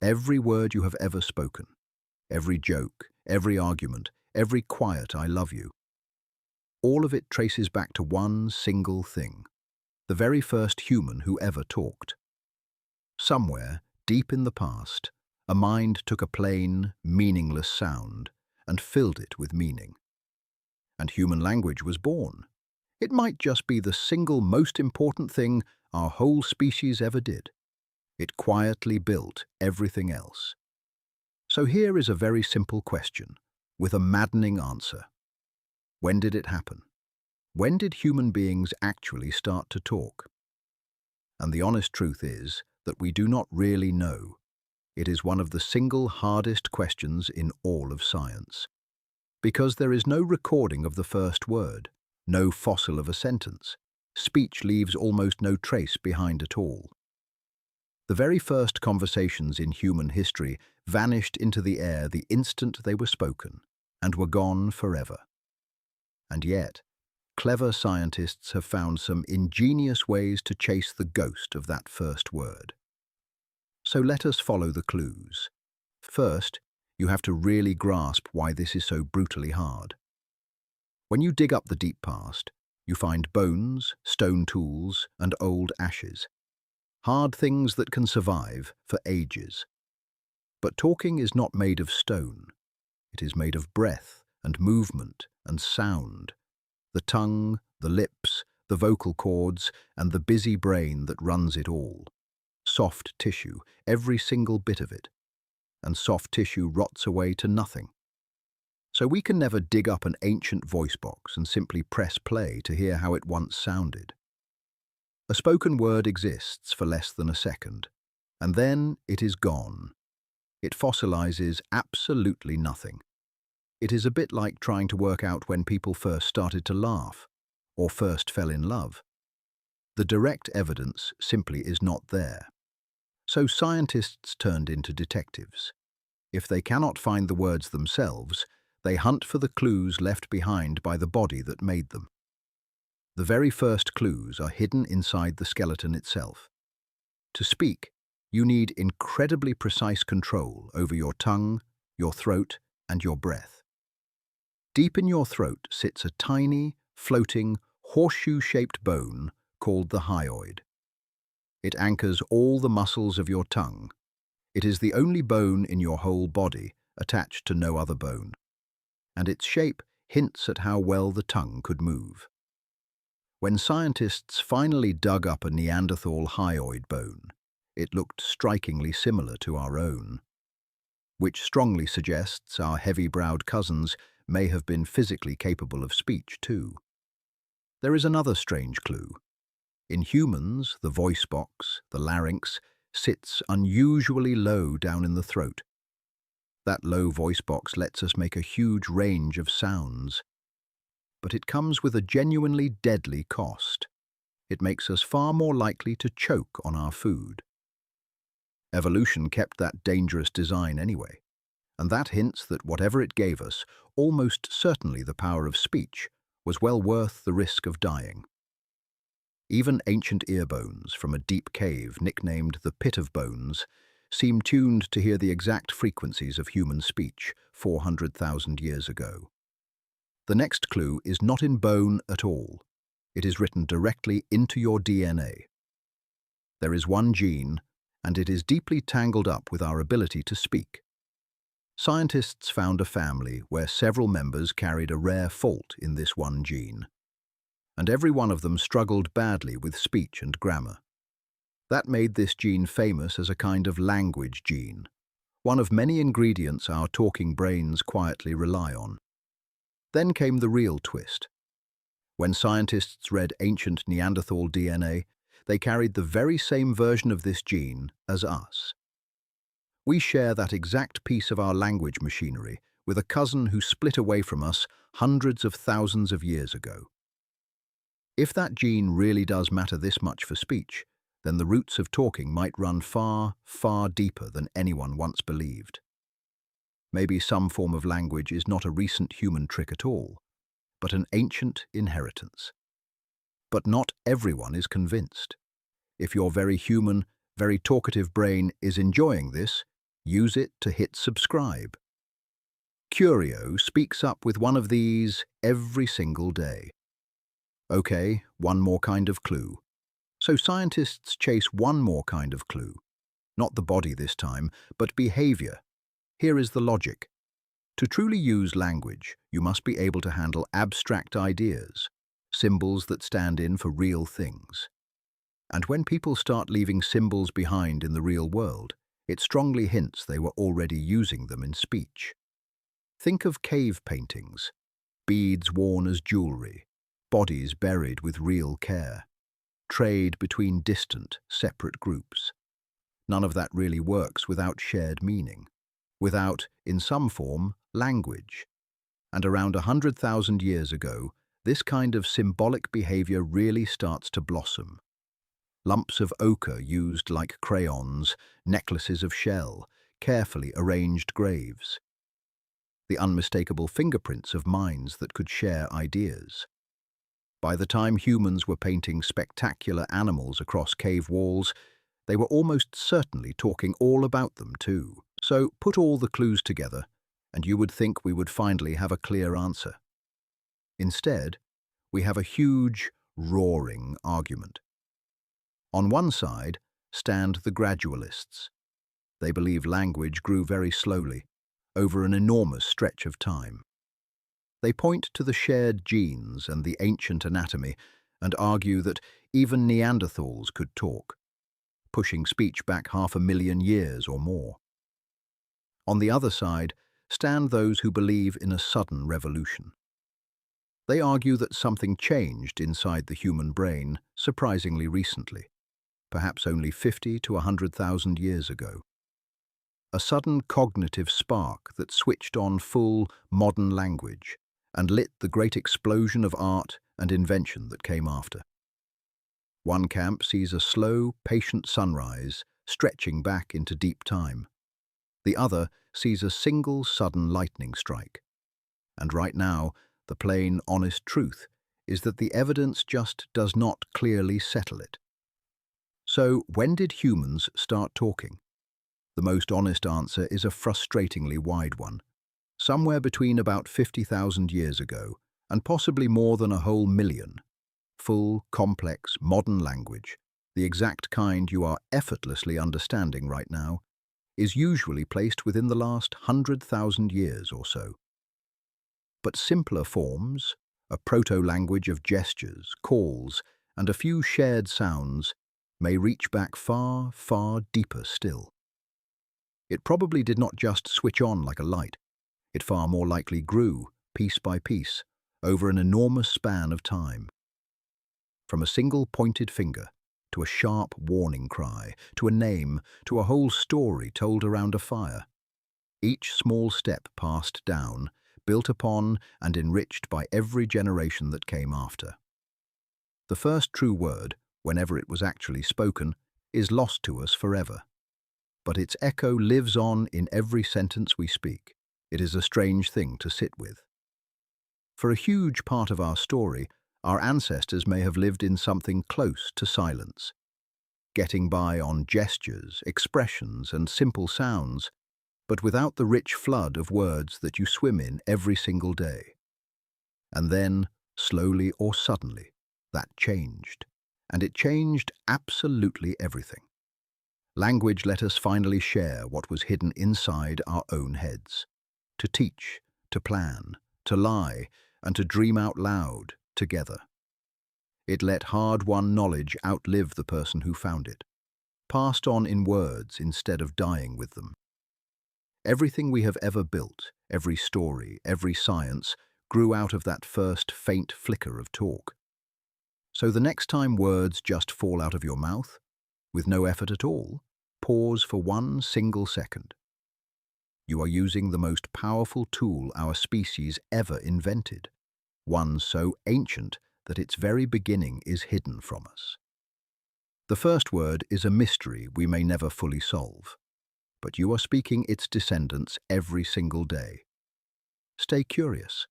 Every word you have ever spoken, every joke, every argument, every quiet "I love you," all of it traces back to one single thing: the very first human who ever talked. Somewhere, deep in the past, a mind took a plain, meaningless sound and filled it with meaning. And human language was born. It might just be the single most important thing our whole species ever did. It quietly built everything else. So here is a very simple question, with a maddening answer. When did it happen? When did human beings actually start to talk? And the honest truth is that we do not really know. It is one of the single hardest questions in all of science. Because there is no recording of the first word, no fossil of a sentence. Speech leaves almost no trace behind at all. The very first conversations in human history vanished into the air the instant they were spoken, and were gone forever. And yet, clever scientists have found some ingenious ways to chase the ghost of that first word. So let us follow the clues. First, you have to really grasp why this is so brutally hard. When you dig up the deep past, you find bones, stone tools, and old ashes. Hard things that can survive for ages. But talking is not made of stone. It is made of breath and movement and sound. The tongue, the lips, the vocal cords, and the busy brain that runs it all. Soft tissue, every single bit of it. And soft tissue rots away to nothing. So we can never dig up an ancient voice box and simply press play to hear how it once sounded. A spoken word exists for less than a second, and then it is gone. It fossilizes absolutely nothing. It is a bit like trying to work out when people first started to laugh, or first fell in love. The direct evidence simply is not there. So scientists turned into detectives. If they cannot find the words themselves, they hunt for the clues left behind by the body that made them. The very first clues are hidden inside the skeleton itself. To speak, you need incredibly precise control over your tongue, your throat, and your breath. Deep in your throat sits a tiny, floating, horseshoe-shaped bone called the hyoid. It anchors all the muscles of your tongue. It is the only bone in your whole body attached to no other bone. And its shape hints at how well the tongue could move. When scientists finally dug up a Neanderthal hyoid bone, it looked strikingly similar to our own, which strongly suggests our heavy-browed cousins may have been physically capable of speech too. There is another strange clue. In humans, the voice box, the larynx, sits unusually low down in the throat. That low voice box lets us make a huge range of sounds. But it comes with a genuinely deadly cost. It makes us far more likely to choke on our food. Evolution kept that dangerous design anyway, and that hints that whatever it gave us, almost certainly the power of speech, was well worth the risk of dying. Even ancient ear bones from a deep cave nicknamed the Pit of Bones seem tuned to hear the exact frequencies of human speech 400,000 years ago. The next clue is not in bone at all. It is written directly into your DNA. There is one gene, and it is deeply tangled up with our ability to speak. Scientists found a family where several members carried a rare fault in this one gene, and every one of them struggled badly with speech and grammar. That made this gene famous as a kind of language gene, one of many ingredients our talking brains quietly rely on. Then came the real twist. When scientists read ancient Neanderthal DNA, they carried the very same version of this gene as us. We share that exact piece of our language machinery with a cousin who split away from us hundreds of thousands of years ago. If that gene really does matter this much for speech, then the roots of talking might run far, far deeper than anyone once believed. Maybe some form of language is not a recent human trick at all, but an ancient inheritance. But not everyone is convinced. If your very human, very talkative brain is enjoying this, Use it to hit subscribe. Curio speaks up with one of these every single day. Okay, one more kind of clue. So scientists chase one more kind of clue. Not the body this time, but behavior. Here is the logic. To truly use language, you must be able to handle abstract ideas, symbols that stand in for real things. And when people start leaving symbols behind in the real world, it strongly hints they were already using them in speech. Think of cave paintings, beads worn as jewelry, bodies buried with real care, trade between distant, separate groups. None of that really works without shared meaning, without, in some form, language. And around 100,000 years ago, this kind of symbolic behavior really starts to blossom. Lumps of ochre used like crayons, necklaces of shell, carefully arranged graves. The unmistakable fingerprints of minds that could share ideas. By the time humans were painting spectacular animals across cave walls, they were almost certainly talking all about them too. So put all the clues together, and you would think we would finally have a clear answer. Instead, we have a huge, roaring argument. On one side stand the gradualists. They believe language grew very slowly, over an enormous stretch of time. They point to the shared genes and the ancient anatomy and argue that even Neanderthals could talk, pushing speech back 500,000 years or more. On the other side stand those who believe in a sudden revolution. They argue that something changed inside the human brain surprisingly recently, perhaps only 50 to 100,000 years ago. A sudden cognitive spark that switched on full, modern language and lit the great explosion of art and invention that came after. One camp sees a slow, patient sunrise stretching back into deep time. The other sees a single sudden lightning strike. And right now, the plain, honest truth is that the evidence just does not clearly settle it. So, when did humans start talking? The most honest answer is a frustratingly wide one. Somewhere between about 50,000 years ago and possibly more than a whole million. Full, complex, modern language, the exact kind you are effortlessly understanding right now, is usually placed within the last 100,000 years or so. But simpler forms, a proto-language of gestures, calls, and a few shared sounds, may reach back far, far deeper still. It probably did not just switch on like a light. It far more likely grew, piece by piece, over an enormous span of time. From a single pointed finger, to a sharp warning cry, to a name, to a whole story told around a fire. Each small step passed down, built upon and enriched by every generation that came after. The first true word, whenever it was actually spoken, is lost to us forever. But its echo lives on in every sentence we speak. It is a strange thing to sit with. For a huge part of our story, our ancestors may have lived in something close to silence, getting by on gestures, expressions, and simple sounds, but without the rich flood of words that you swim in every single day. And then, slowly or suddenly, that changed. And it changed absolutely everything. Language let us finally share what was hidden inside our own heads. To teach, to plan, to lie, and to dream out loud together. It let hard-won knowledge outlive the person who found it, passed on in words instead of dying with them. Everything we have ever built, every story, every science, grew out of that first faint flicker of talk. So the next time words just fall out of your mouth, with no effort at all, pause for 1 single second. You are using the most powerful tool our species ever invented, one so ancient that its very beginning is hidden from us. The first word is a mystery we may never fully solve, but you are speaking its descendants every single day. Stay curious.